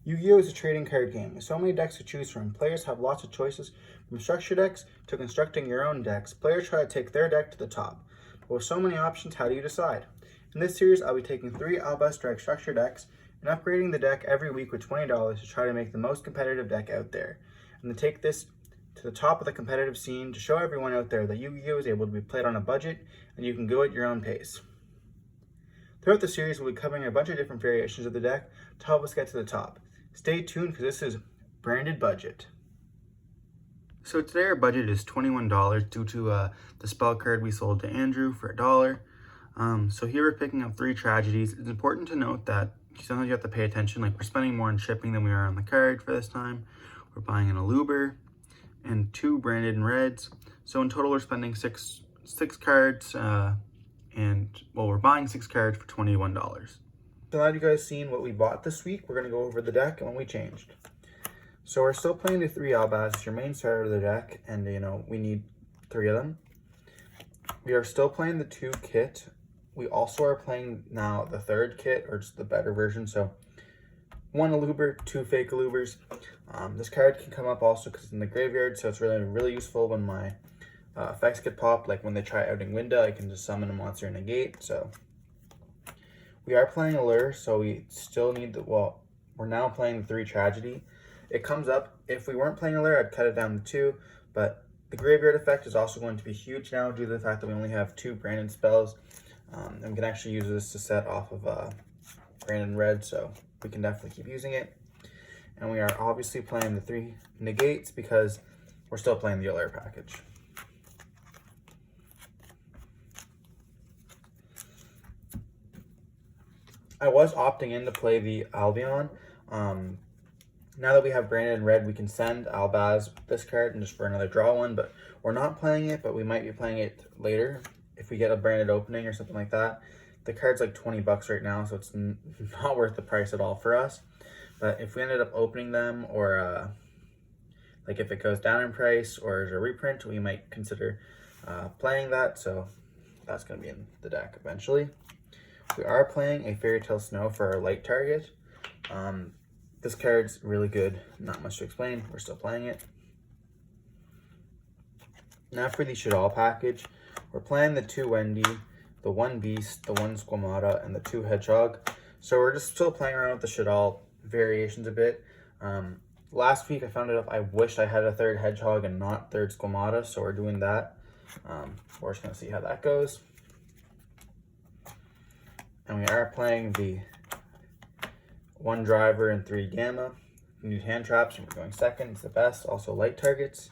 Yu-Gi-Oh! Is a trading card game with so many decks to choose from. Players have lots of choices, from structure decks to constructing your own decks. Players try to take their deck to the top. But with so many options, how do you decide? In this series, I'll be taking 3 Albaz Strike structure decks and upgrading the deck every week with $20 to try to make the most competitive deck out there. And to take this to the top of the competitive scene to show everyone out there that Yu-Gi-Oh! Is able to be played on a budget and you can go at your own pace. Throughout the series, we'll be covering a bunch of different variations of the deck to help us get to the top. Stay tuned because this is branded budget. So today our budget is $21 due to the spell card we sold to Andrew for $1. So here we're picking up 3 tragedies. It's important to note that sometimes you have to pay attention, like we're spending more on shipping than we are on the card for this time. We're buying an Albaz and 2 branded in reds. So in total we're spending six cards we're buying 6 cards for $21. So now you guys seen what we bought this week, we're going to go over the deck and what we changed. So we're still playing the 3 Albaz, it's your main starter of the deck, and we need 3 of them. We are still playing the 2 kit. We also are playing now the 3rd kit, or just the better version. So 1 Albaz, 2 fake Albaz. This card can come up also because it's in the graveyard, so it's really useful when my effects get popped, like when they try outing Winda, I can just summon a monster and negate. So we are playing Allure, so we still need we're now playing the 3 Tragedy. It comes up, if we weren't playing Allure, I'd cut it down to 2, but the graveyard effect is also going to be huge now due to the fact that we only have 2 branded spells. And we can actually use this to set off of branded red, so we can definitely keep using it. And we are obviously playing the 3 negates because we're still playing the Allure package. I was opting in to play the Albion. Now that we have branded in red, we can send Albaz with this card and just for another draw one, but we're not playing it, but we might be playing it later if we get a branded opening or something like that. The card's like 20 bucks right now, so it's not worth the price at all for us. But if we ended up opening them, or like if it goes down in price or is a reprint, we might consider playing that, so that's going to be in the deck eventually. We are playing a Fairy Tale Snow for our light target. This card's really good, not much to explain, we're still playing it. Now for the Shaddoll package, we're playing the 2 Wendy, the 1 Beast, the 1 Squamata, and the 2 Hedgehog. So we're just still playing around with the Shaddoll variations a bit. Last week I found out I wished I had a 3rd Hedgehog and not 3rd Squamata, so we're doing that. We're just going to see how that goes. And we are playing the 1 Driver and 3 Gamma. We need hand traps and we're going 2nd, it's the best. Also light targets.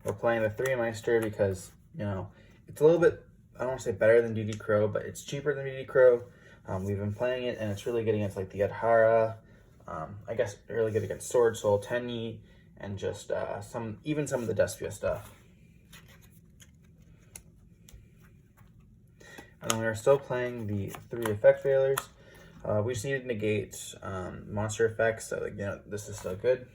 We're playing the 3 Meister because, it's a little bit, I don't want to say better than DD Crow, but it's cheaper than DD Crow. We've been playing it and it's really good against like the Adhara. I guess really good against Sword Soul, Tenyi, and just even some of the Despia stuff. And we are still playing the 3 effect failures. We just needed to negate monster effects, so this is still good.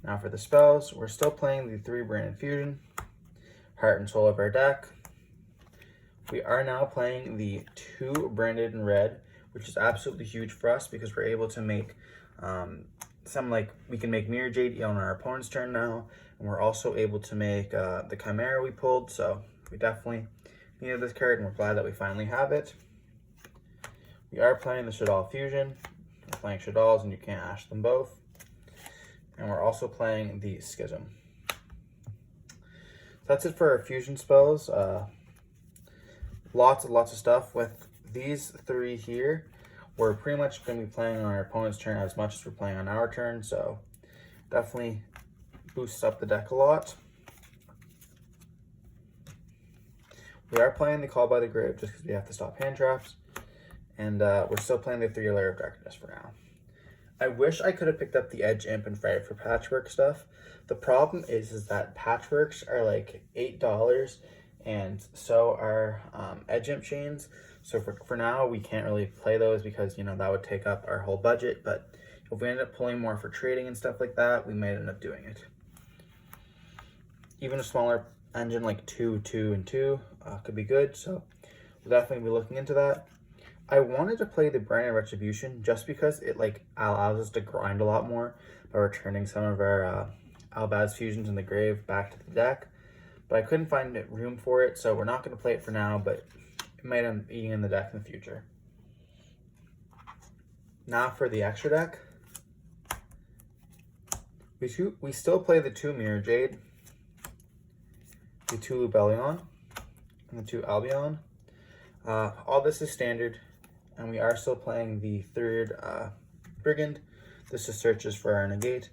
Now for the spells, we're still playing the 3 branded fusion, heart and soul of our deck. We are now playing the 2 branded in red, which is absolutely huge for us because we're able to make we can make Mirror Jade on our opponent's turn now, and we're also able to make the Chimera we pulled, so we definitely needed this card and we're glad that we finally have it. We are playing the Shaddoll Fusion. We're playing Shaddolls and you can't ash them both. And we're also playing the Schism. So that's it for our fusion spells. Lots of stuff. With these 3 here, we're pretty much going to be playing on our opponent's turn as much as we're playing on our turn, so definitely boosts up the deck a lot. We are playing the Call by the Grave just because we have to stop hand traps, and we're still playing the 3 Layer of Darkness for now. I wish I could have picked up the Edge Imp and Fright for patchwork stuff. The problem is that patchworks are like $8, and so are Edge Imp chains. So for now, we can't really play those because, that would take up our whole budget. But if we end up pulling more for trading and stuff like that, we might end up doing it. Even a smaller engine like 2, 2, and 2 could be good. So we'll definitely be looking into that. I wanted to play the Brand Retribution just because it allows us to grind a lot more by returning some of our Albaz fusions in the grave back to the deck. But I couldn't find room for it, so we're not going to play it for now, but it might end up being in the deck in the future. Now for the extra deck. We still play the 2 Mirror Jade, the 2 Lubellion, and the 2 Albion. All this is standard, and we are still playing the 3rd Brigand. This is searches for our negate.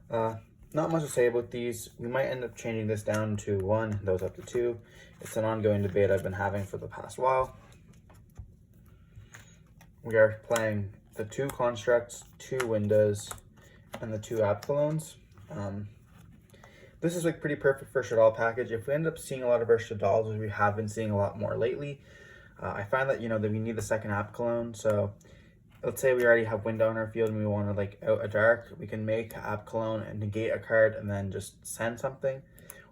Not much to say about these. We might end up changing this down to 1, those up to 2. It's an ongoing debate I've been having for the past while. We are playing the 2 Constructs, 2 Windows, and the 2 Apcalones. This is pretty perfect for Shaddoll package. If we end up seeing a lot of our Shaddolls, as we have been seeing a lot more lately, I find that that we need the 2nd Apcalone. So let's say we already have Window in our field and we want to out a dark, we can make Apcalone and negate a card and then just send something.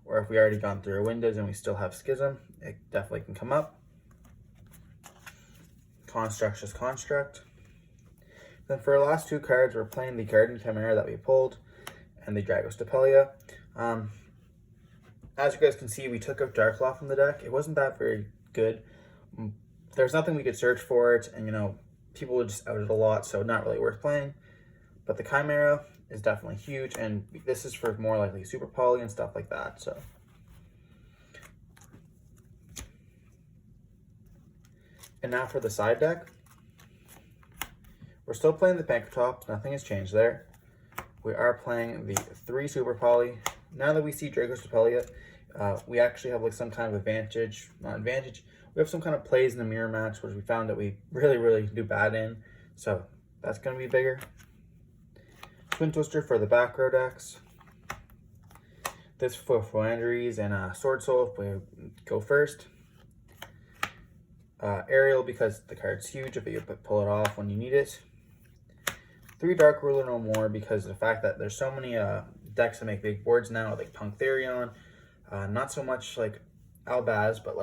Or if we already gone through our Windows and we still have Schism, it definitely can come up. Construct's just Construct. Then for our last 2 cards, we're playing the Garden Chimera that we pulled and the Dragos Stapelia. As you guys can see, we took out Darklaw from the deck. It wasn't that very good. There's nothing we could search for it, and people would just out it a lot, so not really worth playing. But the Chimera is definitely huge, and this is for more likely Super Poly and stuff like that. So and now for the side deck. We're still playing the Pankratops, nothing has changed there. We are playing the 3 Super Poly. Now that we see Dragos Stapelia, we actually have some kind of advantage. Not advantage, we have some kind of plays in the mirror match, which we found that we really do bad in. So that's going to be bigger. Twin Twister for the back row decks. This for Philanderies and Sword Soul if we go first. Aerial because the card's huge if you pull it off when you need it. 3 Dark Ruler no more because of the fact that there's so many decks that make big boards now, like Puntherion. Not so much Albaz, but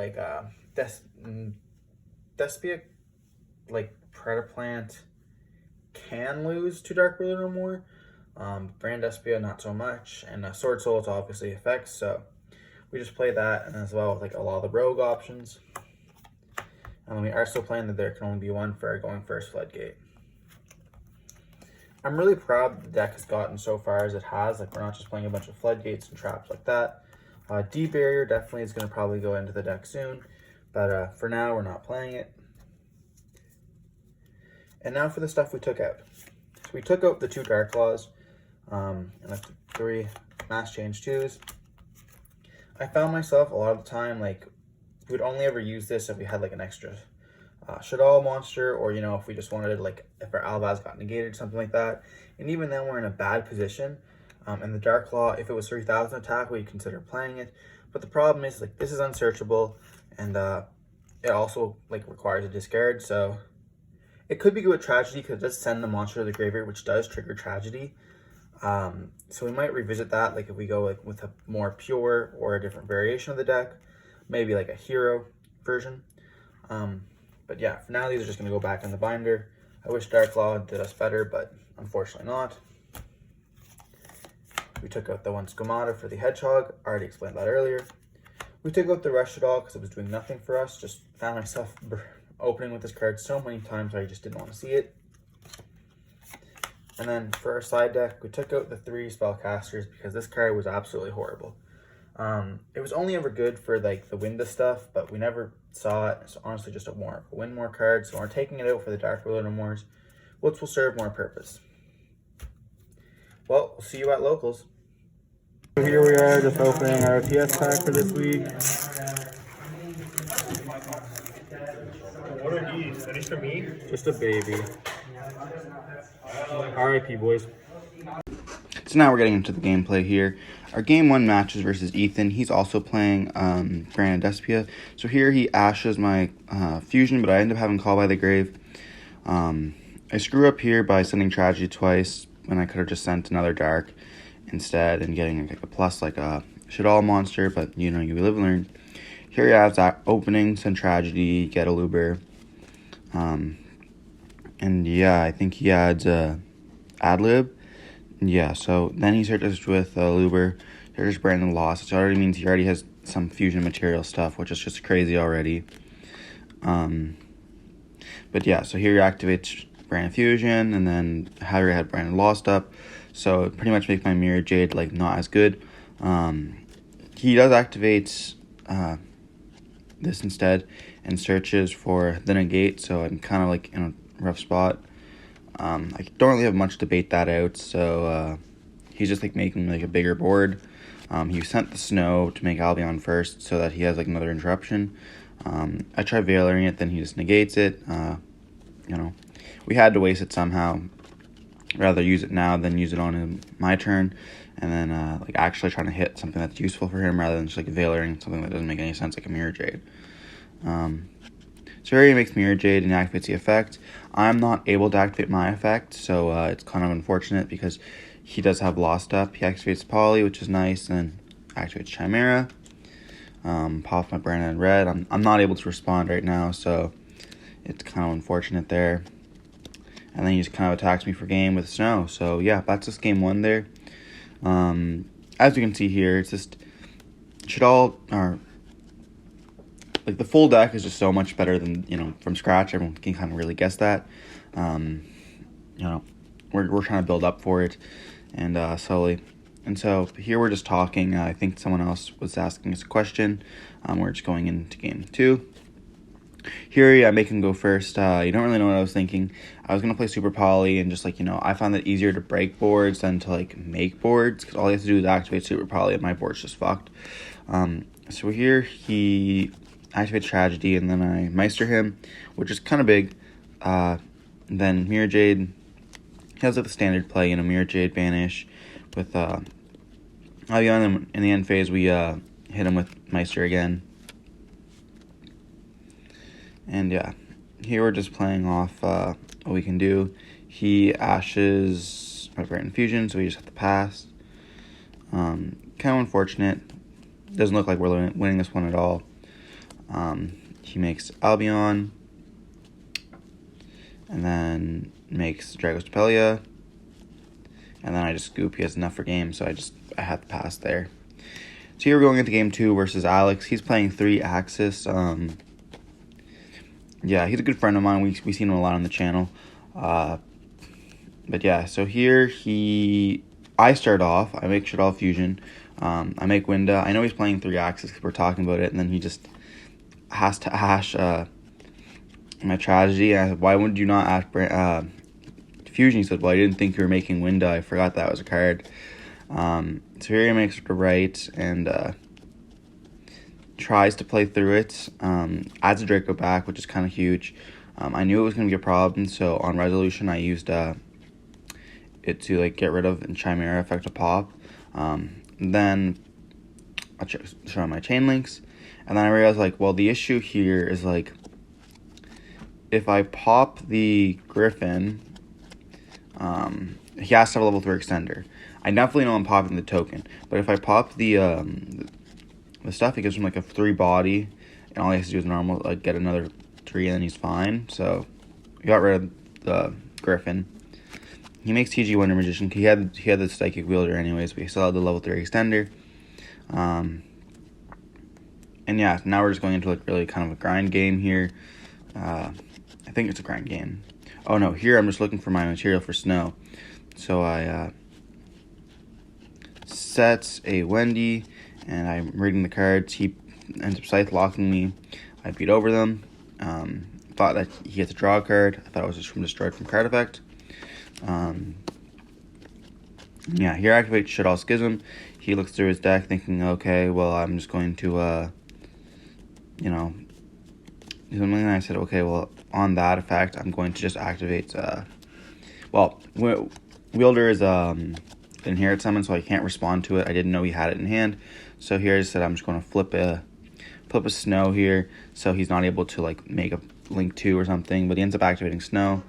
Despia, Predaplant can lose to Dark Ruler no more. Brand Despia not so much, and Sword Soul it's obviously effects, so we just play that, and as well with a lot of the rogue options. And then we are still playing that there can only be 1 for our going first Floodgate. I'm really proud the deck has gotten so far as it has. We're not just playing a bunch of Floodgates and traps like that. Deep Barrier definitely is going to probably go into the deck soon, but for now we're not playing it. And now for the stuff we took out. So we took out the 2 Darklaws and the 3 Mass Change 2s. I found myself a lot of the time we'd only ever use this if we had an extra Shaddoll monster, or if we just wanted if our Albaz got negated or something like that. And even then we're in a bad position. And the Darklaw, if it was 3000 attack, we'd consider playing it. But the problem is this is unsearchable, and it also requires a discard. So it could be good with Tragedy because it does send the monster to the graveyard, which does trigger Tragedy. So we might revisit that if we go with a more pure or a different variation of the deck, maybe a hero version. But yeah, for now these are just going to go back in the binder. I wish Darklaw did us better, but unfortunately not. We took out the 1 Squamata for the Hedgehog. I already explained that earlier. We took out the Rush Shaddoll because it was doing nothing for us. Just found myself opening with this card so many times I just didn't want to see it. And then for our side deck, we took out the 3 Spellcasters because this card was absolutely horrible. It was only ever good for the window stuff, but we never saw it. It's honestly just a win more card, so we're taking it out for the Dark Ruler no mores, which will serve more purpose. Well, we'll see you at locals. So here we are, just opening our PS pack for this week. What are these? Are these for me? Just a baby. RIP, boys. So now we're getting into the gameplay here. Our game 1 matches versus Ethan. He's also playing Brand Despia. So here he ashes my fusion, but I end up having Call by the Grave. I screw up here by sending Tragedy twice when I could have just sent another Dark instead and getting a plus a Shaddoll monster, but you live and learn. Here you have that opening, send Tragedy, get a Luber. And yeah, I think he adds Adlib. Yeah, so then he searches with Luber, searches Brandon Lost, which already means he already has some fusion material stuff, which is just crazy already. But yeah, so here he activates Brandon Fusion, and then I already had Brandon Lost up, so it pretty much makes my Mirror Jade like not as good. He does activate this instead and searches for the negate, so I'm kind of like in a rough spot. I don't really have much to bait that out, so he's just like making like a bigger board. He sent the snow to make Albion first so that he has like another interruption. I try veiling it, then he just negates it. We had to waste it somehow. Rather use it now than use it on my turn, and then like actually trying to hit something that's useful for him rather than just like veiling something that doesn't make any sense, like a Mirror Jade. So here he makes Mirror Jade and activates the effect. I'm not able to activate my effect, so it's kind of unfortunate because he does have Lost up. He activates Poly, which is nice, and activates Chimera. Pops my Brandon Red. I'm not able to respond right now, so it's kind of unfortunate there. And then he just kind of attacks me for game with Snow. So yeah, that's just game one there. As you can see here, it's just like the full deck is just so much better than from scratch. Everyone can kind of really guess that. We're trying to build up for it, and slowly. And so here we're just talking. I think someone else was asking us a question. We're just going into game two. Here, I make him go first. You don't really know what I was thinking. I was going to play Super Poly and just I found it easier to break boards than to make boards, because all he has to do is activate Super Poly and my board's just fucked. So here he activates Tragedy, and then I Meister him, which is kind of big. Then Mirror Jade, he has the standard play, Mirror Jade Banish with Albion. In the end phase, we hit him with Meister again. And yeah, here we're just playing off what we can do. He ashes my Brandon Fusion, so we just have to pass. Kind of unfortunate. Doesn't look like we're winning this one at all. He makes Albion, and then makes Dragos Tapelia, and then I just scoop. He has enough for game, so I had to pass there. So here we're going into game two versus Alex. He's playing 3 Axis. Yeah, he's a good friend of mine. We've seen him a lot on the channel. But yeah, so here I start off. I make Shadal Fusion. I make Winda. I know he's playing 3 Axis because we're talking about it, and then he just has to ash my Tragedy. I said, why would you not ash Fusion? He said, well, I didn't think you were making Winda. I forgot that was a card. So here he makes the right and tries to play through it, adds a Draco back, which is kind of huge. I knew it was going to be a problem, so on Resolution I used it to get rid of and Chimera effect to pop. Then I show my chain links, and then I realized well, the issue here is if I pop the Griffin, he has to have a level 3 extender. I definitely know I'm popping the token, but if I pop the stuff, it gives him a 3 body, and all he has to do is normal, get another 3, and then he's fine. So we got rid of the Griffin. He makes TG Wonder Magician. He had the Psychic Wielder anyways, but he still had the level 3 extender. And yeah, now we're just going into really kind of a grind game here. I think it's a grind game. Oh no, here I'm just looking for my material for Snow. So I set a Wendy, and I'm reading the cards. He ends up Scythe locking me. I beat over them. Thought that he had to draw a card. I thought it was just from Destroyed from card effect. Yeah, here activates Shadal Schism. He looks through his deck thinking, okay, well, I'm just going to, do something. And I said, okay, well, on that effect, I'm going to just activate, Wielder is, inherit summon, so I can't respond to it. I didn't know he had it in hand. So here I just said I'm just going to flip a Snow here, so he's not able to make a Link 2 or something, but he ends up activating Snow.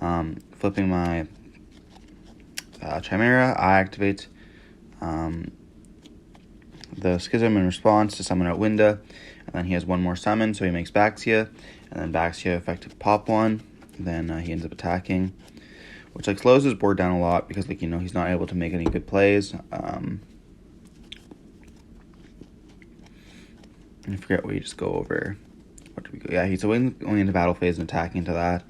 Flipping my Chimera, I activate the Schism in response to summon out Winda, and then he has one more summon, so he makes Baxia, and then Baxia effective pop 1, then he ends up attacking, which like slows his board down a lot because like he's not able to make any good plays. I forget what we just go over. What did we go? Yeah, he's going into battle phase and attacking to that.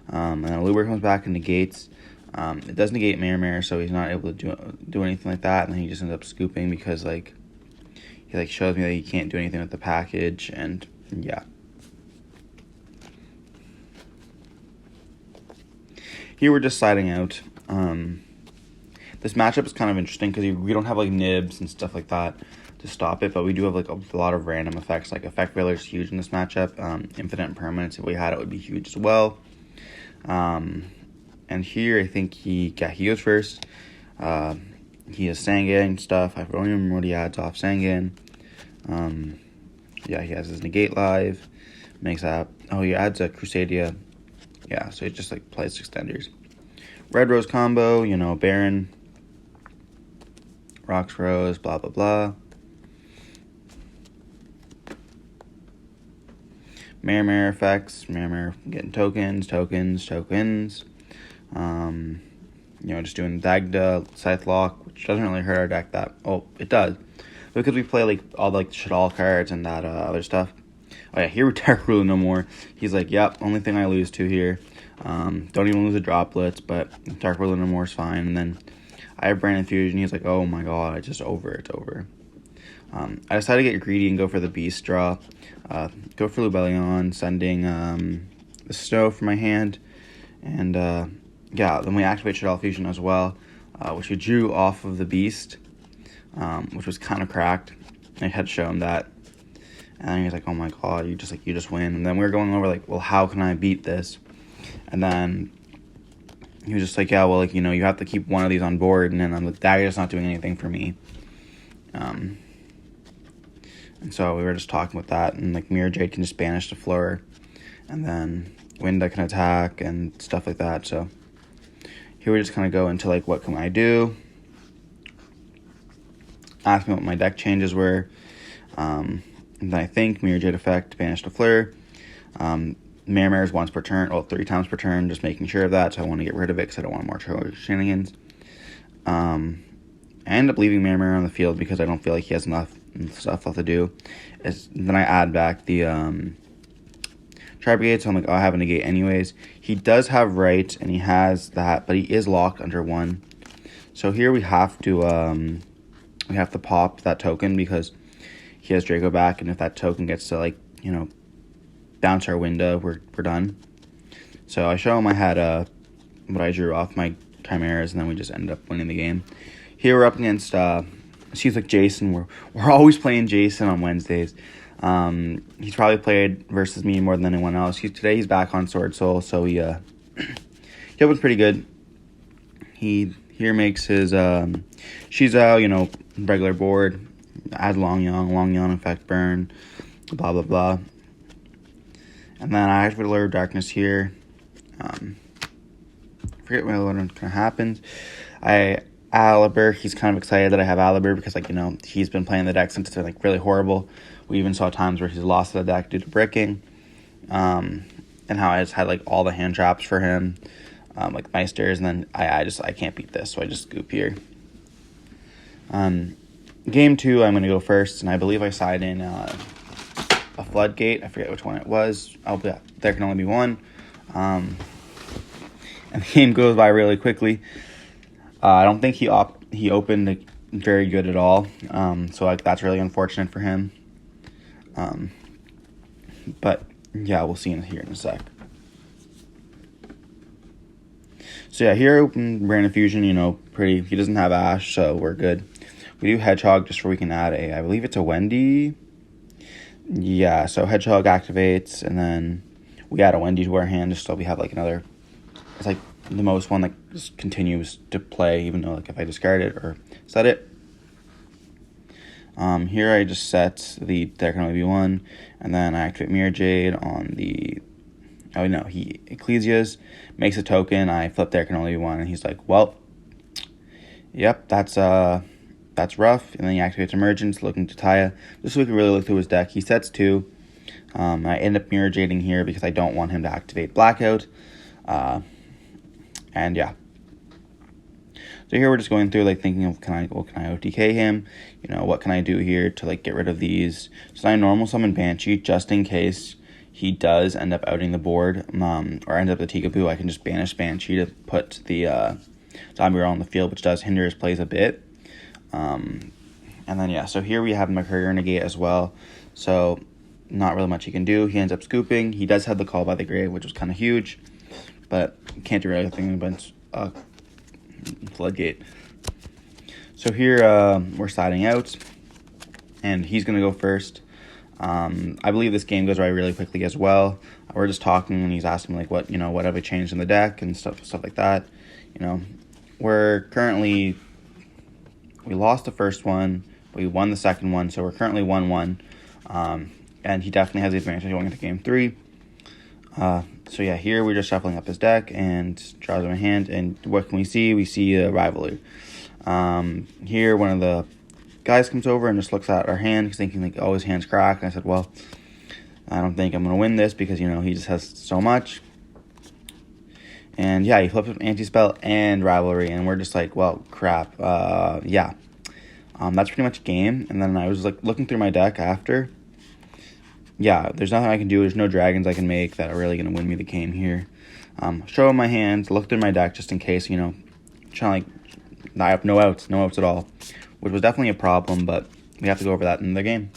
And then Aluber comes back and negates. It does negate Mirror, so he's not able to do anything like that. And then he just ends up scooping because like he like shows me that he can't do anything with the package. And yeah. Here we're just siding out. This matchup is kind of interesting because we don't have like nibs and stuff like that to stop it, but we do have like a lot of random effects. Like Effect Veiler is huge in this matchup. Infinite Impermanence, if we had it, would be huge as well. And here I think he goes first. He has Sangan stuff. I don't even remember what he adds off Sangan. Yeah, he has his Negate Live. Makes that. Oh, he adds a Crusadia. Yeah, so he just like plays extenders. Red Rose combo, Baron, Rocks Rose, blah blah blah. Mirror effects, Mirror getting tokens. Just doing Dagda, Scythe Lock, which doesn't really hurt our deck that. Oh, it does. Because we play like all the Shadal cards and that other stuff. Oh yeah, here with Dark Ruler no more. He's like, yep, only thing I lose to here. Don't even lose the droplets, but Dark Ruler no more is fine. And then I have Brand Infusion. He's like, oh my god, it's over. I decided to get greedy and go for the Beast draw. Go for Lubellion, sending the Snow from my hand. And yeah, then we activate Shadal Fusion as well, which we drew off of the Beast, which was kind of cracked. I had shown that. And then he's like, oh my god, you just win. And then we were going over like, well, how can I beat this? And then he was just like, yeah, well, like, you have to keep one of these on board. And then I'm like, Dagger's not doing anything for me. And so we were just talking with that. And like, Mirror Jade can just banish the Fleur. And then Winda can attack and stuff like that. So here we just kind of go into like, what can I do? Ask me what my deck changes were. And then I think Mirror Jade effect, banish the Fleur. Mirror is once per turn, 3 times per turn, just making sure of that. So I want to get rid of it because I don't want more shenanigans. I end up leaving Mirror on the field because I don't feel like he has enough stuff left to do. Then I add back the Tri Brigade, so I'm like, oh, I have a negate anyways. He does have right, and he has that, but he is locked under 1. So here we have to pop that token because he has Draco back, and if that token gets to like, bounce our window, we're done. So I show him I had what I drew off my Chimeras, and then we just ended up winning the game. Here we're up against seems like Jason. We're always playing Jason on Wednesdays. He's probably played versus me more than anyone else. Today he's back on Sword Soul, so he opens pretty good. He here makes his Shizo, regular board, add Long Yawn effect burn, blah blah blah. And then I activate Allure of Darkness here. Forget what kind of happens. Aliber, he's kind of excited that I have Aliber because, like, he's been playing the deck since it's been, like, really horrible. We even saw times where he's lost the deck due to bricking. And how I just had, like, all the hand traps for him, like Meisters, and then I can't beat this, so I just scoop here. Game 2, I'm going to go first, and I believe I side in a Floodgate. I forget which one it was. Oh, yeah, there can only be one. And the game goes by really quickly. I don't think he opened very good at all. So like that's really unfortunate for him. But yeah, we'll see here in a sec. So yeah, here open Brand Infusion, pretty. He doesn't have Ash, so we're good. We do Hedgehog just so we can add I believe it's a Wendy. Yeah, so Hedgehog activates, and then we add a Wendy to our hand just so we have like another. It's like the most one that just continues to play, even though like if I discard it or set it. Here I just set the there can only be one, and then I activate Mirror Jade on the. Oh no, he Ecclesias makes a token. I flip there can only be one, and he's like, well, yep, that's rough. And then he activates Emergence, looking to Taya, just so we can really look through his deck. He sets 2. I end up Mirror Jading here because I don't want him to activate Blackout. And yeah. So here we're just going through, like, thinking of, can I OTK him? You know, what can I do here to, like, get rid of these? So I normal summon Banshee just in case he does end up outing the board, or ends up the Tikaboo. I can just banish Banshee to put the zombie roll on the field, which does hinder his plays a bit. And then, yeah, so here we have Mercurial Negate as well. So not really much he can do. He ends up scooping. He does have the Call by the Grave, which was kind of huge, but can't do anything against Floodgate. So here we're siding out, and he's going to go first. I believe this game goes by really quickly as well. We're just talking, and he's asking, like, what have I changed in the deck and stuff like that. We're currently, we lost the first one, but we won the second one, so we're currently 1-1. And he definitely has the advantage going into game 3. So yeah, here we're just shuffling up his deck and draws him a hand, and what can we see? We see a rivalry. Here one of the guys comes over and just looks at our hand, thinking, like, oh, his hand's cracked. And I said, well, I don't think I'm going to win this because, he just has so much. And yeah, he flips up anti-spell and rivalry, and we're just like, well, crap. Yeah. That's pretty much game. And then I was, like, looking through my deck after. Yeah, there's nothing I can do. There's no dragons I can make that are really going to win me the game here. Show him my hands, look through my deck just in case, trying to, like, no outs at all, which was definitely a problem, but we have to go over that in the game.